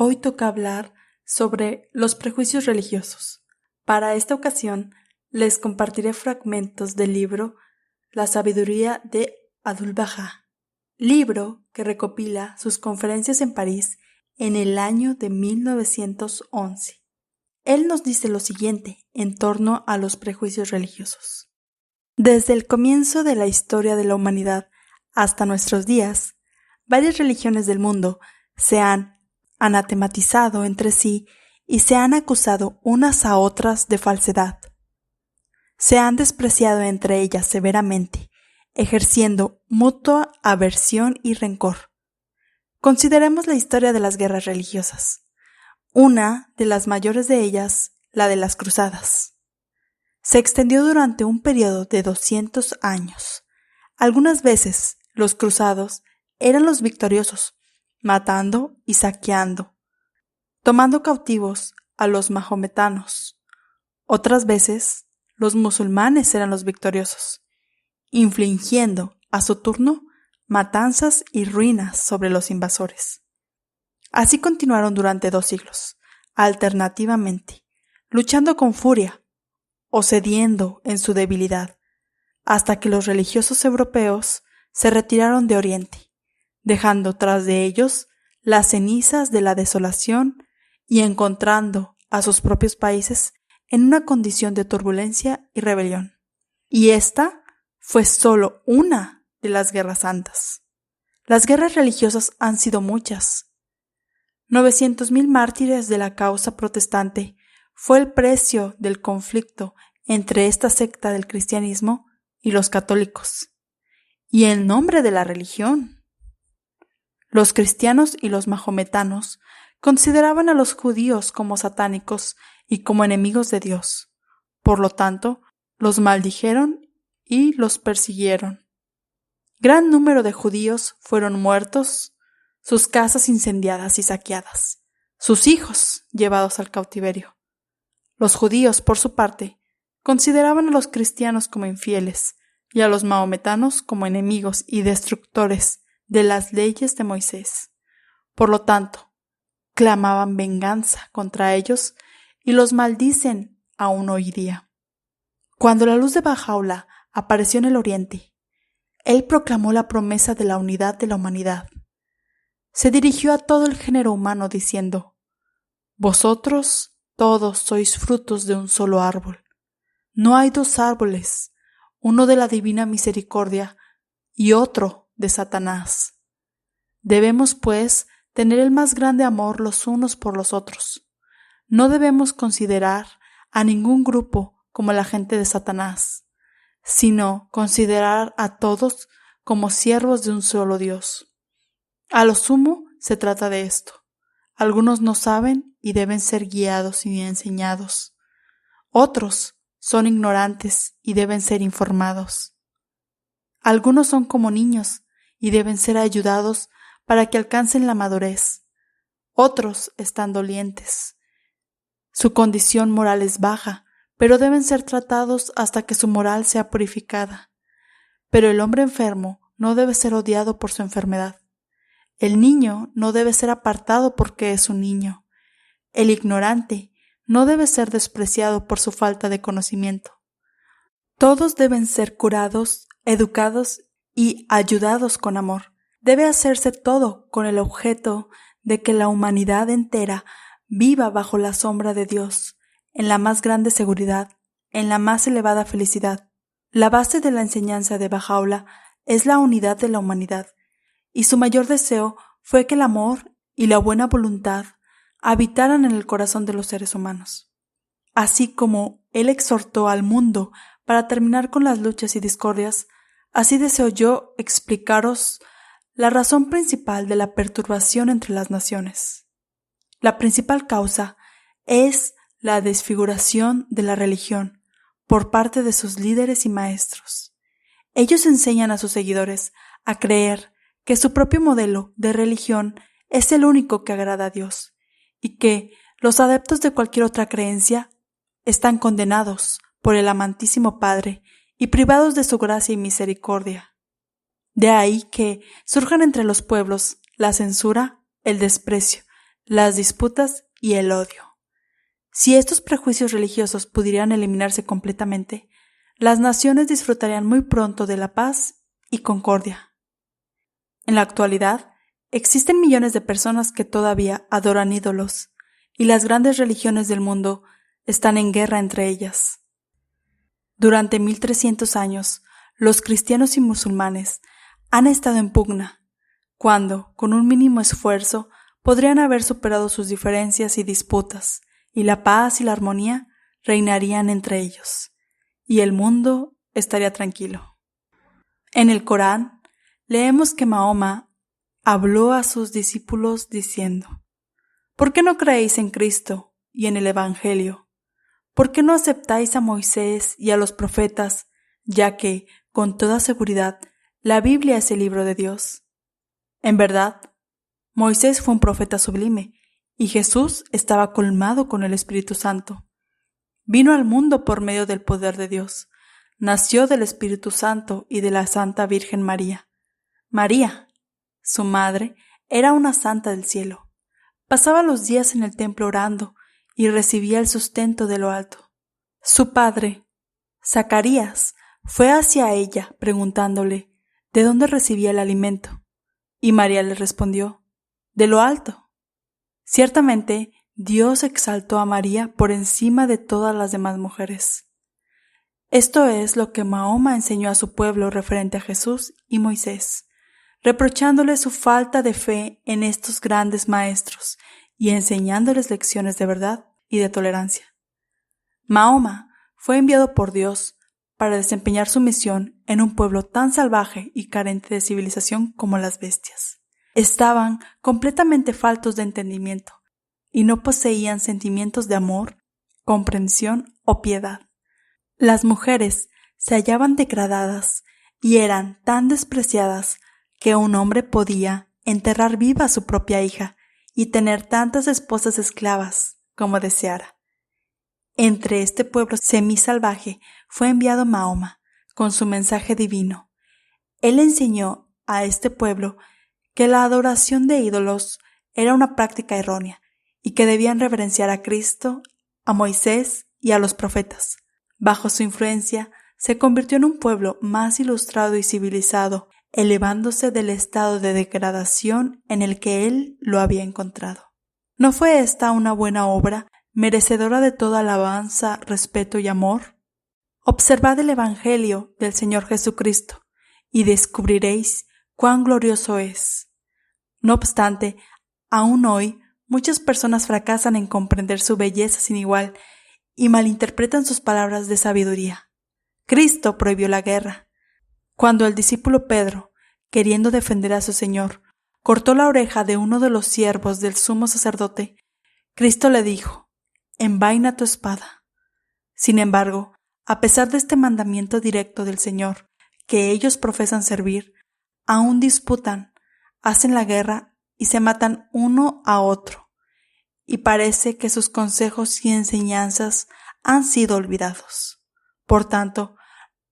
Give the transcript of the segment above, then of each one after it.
Hoy toca hablar sobre los prejuicios religiosos. Para esta ocasión, les compartiré fragmentos del libro La sabiduría de Abdul-Bahá, libro que recopila sus conferencias en París en el año de 1911. Él nos dice lo siguiente en torno a los prejuicios religiosos. Desde el comienzo de la historia de la humanidad hasta nuestros días, varias religiones del mundo se han anatematizado entre sí y se han acusado unas a otras de falsedad. Se han despreciado entre ellas severamente, ejerciendo mutua aversión y rencor. Consideremos la historia de las guerras religiosas. Una de las mayores de ellas, la de las cruzadas. Se extendió durante un periodo de 200 años. Algunas veces los cruzados eran los victoriosos, matando y saqueando, tomando cautivos a los mahometanos. Otras veces los musulmanes eran los victoriosos, infligiendo a su turno matanzas y ruinas sobre los invasores. Así continuaron durante 2 siglos, alternativamente, luchando con furia o cediendo en su debilidad, hasta que los religiosos europeos se retiraron de Oriente, dejando tras de ellos las cenizas de la desolación y encontrando a sus propios países en una condición de turbulencia y rebelión. Y esta fue solo una de las guerras santas. Las guerras religiosas han sido muchas. 900,000 mártires de la causa protestante fue el precio del conflicto entre esta secta del cristianismo y los católicos. Y en nombre de la religión. Los cristianos y los mahometanos consideraban a los judíos como satánicos y como enemigos de Dios. Por lo tanto, los maldijeron y los persiguieron. Gran número de judíos fueron muertos, sus casas incendiadas y saqueadas, sus hijos llevados al cautiverio. Los judíos, por su parte, consideraban a los cristianos como infieles y a los mahometanos como enemigos y destructores de las leyes de Moisés. Por lo tanto, clamaban venganza contra ellos y los maldicen aún hoy día. Cuando la luz de Bahá'u'lláh apareció en el Oriente, él proclamó la promesa de la unidad de la humanidad. Se dirigió a todo el género humano diciendo: «Vosotros todos sois frutos de un solo árbol. No hay 2 árboles, uno de la divina misericordia y otro de Satanás. Debemos, pues, tener el más grande amor los unos por los otros. No debemos considerar a ningún grupo como la gente de Satanás, sino considerar a todos como siervos de un solo Dios. A lo sumo se trata de esto. Algunos no saben y deben ser guiados y enseñados. Otros son ignorantes y deben ser informados. Algunos son como niños y deben ser ayudados para que alcancen la madurez. Otros están dolientes. Su condición moral es baja, pero deben ser tratados hasta que su moral sea purificada. Pero el hombre enfermo no debe ser odiado por su enfermedad. El niño no debe ser apartado porque es un niño. El ignorante no debe ser despreciado por su falta de conocimiento. Todos deben ser curados, educados y ayudados con amor. Debe hacerse todo con el objeto de que la humanidad entera viva bajo la sombra de Dios, en la más grande seguridad, en la más elevada felicidad. La base de la enseñanza de Bahá'u'lláh es la unidad de la humanidad, y su mayor deseo fue que el amor y la buena voluntad habitaran en el corazón de los seres humanos. Así como él exhortó al mundo para terminar con las luchas y discordias, así deseo yo explicaros la razón principal de la perturbación entre las naciones. La principal causa es la desfiguración de la religión por parte de sus líderes y maestros. Ellos enseñan a sus seguidores a creer que su propio modelo de religión es el único que agrada a Dios y que los adeptos de cualquier otra creencia están condenados por el amantísimo Padre y privados de su gracia y misericordia. De ahí que surjan entre los pueblos la censura, el desprecio, las disputas y el odio. Si estos prejuicios religiosos pudieran eliminarse completamente, las naciones disfrutarían muy pronto de la paz y concordia. En la actualidad, existen millones de personas que todavía adoran ídolos, y las grandes religiones del mundo están en guerra entre ellas. Durante 1300 años, los cristianos y musulmanes han estado en pugna, cuando, con un mínimo esfuerzo, podrían haber superado sus diferencias y disputas, y la paz y la armonía reinarían entre ellos, y el mundo estaría tranquilo. En el Corán, leemos que Mahoma habló a sus discípulos diciendo: ¿Por qué no creéis en Cristo y en el Evangelio? ¿Por qué no aceptáis a Moisés y a los profetas, ya que, con toda seguridad, la Biblia es el libro de Dios? En verdad, Moisés fue un profeta sublime, y Jesús estaba colmado con el Espíritu Santo. Vino al mundo por medio del poder de Dios, nació del Espíritu Santo y de la Santa Virgen María. María, su madre, era una santa del cielo. Pasaba los días en el templo orando y recibía el sustento de lo alto. Su padre, Zacarías, fue hacia ella preguntándole de dónde recibía el alimento, y María le respondió: de lo alto. Ciertamente, Dios exaltó a María por encima de todas las demás mujeres. Esto es lo que Mahoma enseñó a su pueblo referente a Jesús y Moisés, reprochándole su falta de fe en estos grandes maestros y enseñándoles lecciones de verdad y de tolerancia. Mahoma fue enviado por Dios para desempeñar su misión en un pueblo tan salvaje y carente de civilización como las bestias. Estaban completamente faltos de entendimiento y no poseían sentimientos de amor, comprensión o piedad. Las mujeres se hallaban degradadas y eran tan despreciadas que un hombre podía enterrar viva a su propia hija y tener tantas esposas esclavas como deseara. Entre este pueblo semisalvaje fue enviado Mahoma con su mensaje divino. Él enseñó a este pueblo que la adoración de ídolos era una práctica errónea y que debían reverenciar a Cristo, a Moisés y a los profetas. Bajo su influencia, se convirtió en un pueblo más ilustrado y civilizado, elevándose del estado de degradación en el que él lo había encontrado. ¿No fue esta una buena obra, merecedora de toda alabanza, respeto y amor? Observad el Evangelio del Señor Jesucristo y descubriréis cuán glorioso es. No obstante, aún hoy, muchas personas fracasan en comprender su belleza sin igual y malinterpretan sus palabras de sabiduría. Cristo prohibió la guerra. Cuando el discípulo Pedro, queriendo defender a su Señor, cortó la oreja de uno de los siervos del sumo sacerdote, Cristo le dijo: envaina tu espada. Sin embargo, a pesar de este mandamiento directo del Señor, que ellos profesan servir, aún disputan, hacen la guerra y se matan uno a otro, y parece que sus consejos y enseñanzas han sido olvidados. Por tanto,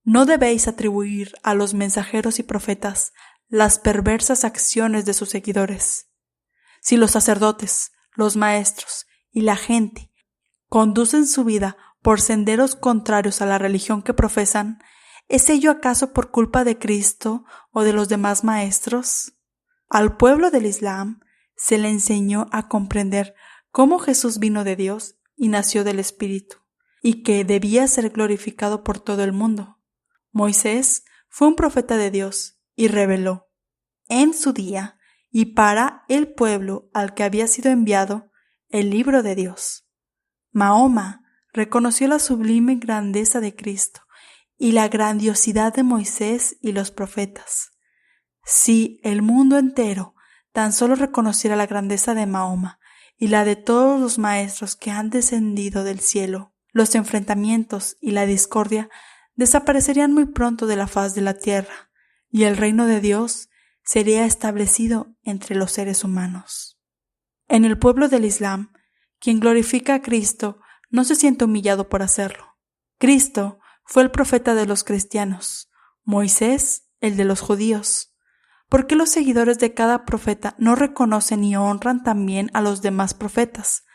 no debéis atribuir a los mensajeros y profetas las perversas acciones de sus seguidores. Si los sacerdotes, los maestros y la gente conducen su vida por senderos contrarios a la religión que profesan, ¿es ello acaso por culpa de Cristo o de los demás maestros? Al pueblo del Islam se le enseñó a comprender cómo Jesús vino de Dios y nació del Espíritu, y que debía ser glorificado por todo el mundo. Moisés fue un profeta de Dios y reveló, en su día y para el pueblo al que había sido enviado, el libro de Dios. Mahoma reconoció la sublime grandeza de Cristo y la grandiosidad de Moisés y los profetas. Si el mundo entero tan solo reconociera la grandeza de Mahoma y la de todos los maestros que han descendido del cielo, los enfrentamientos y la discordia desaparecerían muy pronto de la faz de la tierra, y el reino de Dios sería establecido entre los seres humanos. En el pueblo del Islam, quien glorifica a Cristo no se siente humillado por hacerlo. Cristo fue el profeta de los cristianos, Moisés el de los judíos. ¿por qué los seguidores de cada profeta no reconocen y honran también a los demás profetas?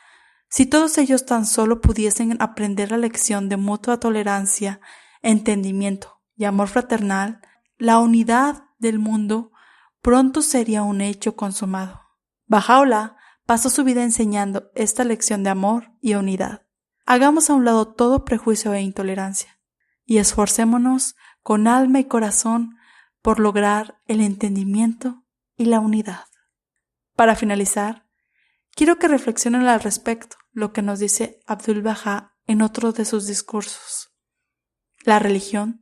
Si todos ellos tan solo pudiesen aprender la lección de mutua tolerancia, entendimiento y amor fraternal, la unidad del mundo pronto sería un hecho consumado. Baha'u'lláh pasó su vida enseñando esta lección de amor y unidad. Hagamos a un lado todo prejuicio e intolerancia y esforcémonos con alma y corazón por lograr el entendimiento y la unidad. Para finalizar, quiero que reflexionen al respecto lo que nos dice Abdu'l-Bahá en otro de sus discursos. La religión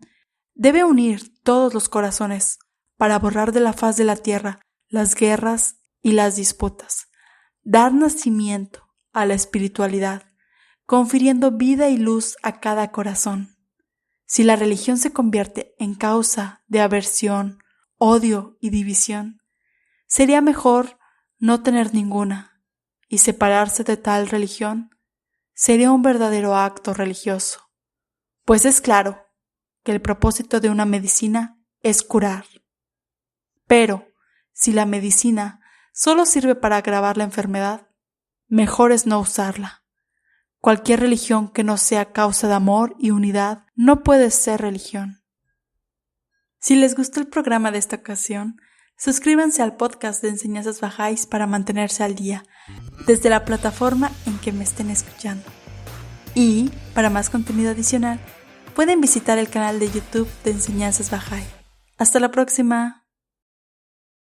debe unir todos los corazones para borrar de la faz de la tierra las guerras y las disputas, dar nacimiento a la espiritualidad, confiriendo vida y luz a cada corazón. Si la religión se convierte en causa de aversión, odio y división, sería mejor no tener ninguna, y separarse de tal religión sería un verdadero acto religioso, pues es claro que el propósito de una medicina es curar. Pero, si la medicina solo sirve para agravar la enfermedad, mejor es no usarla. Cualquier religión que no sea causa de amor y unidad no puede ser religión. Si les gustó el programa de esta ocasión, suscríbanse al podcast de Enseñanzas Bahá'ís para mantenerse al día, desde la plataforma en que me estén escuchando. Y, para más contenido adicional, pueden visitar el canal de YouTube de Enseñanzas Bahá'í. ¡Hasta la próxima!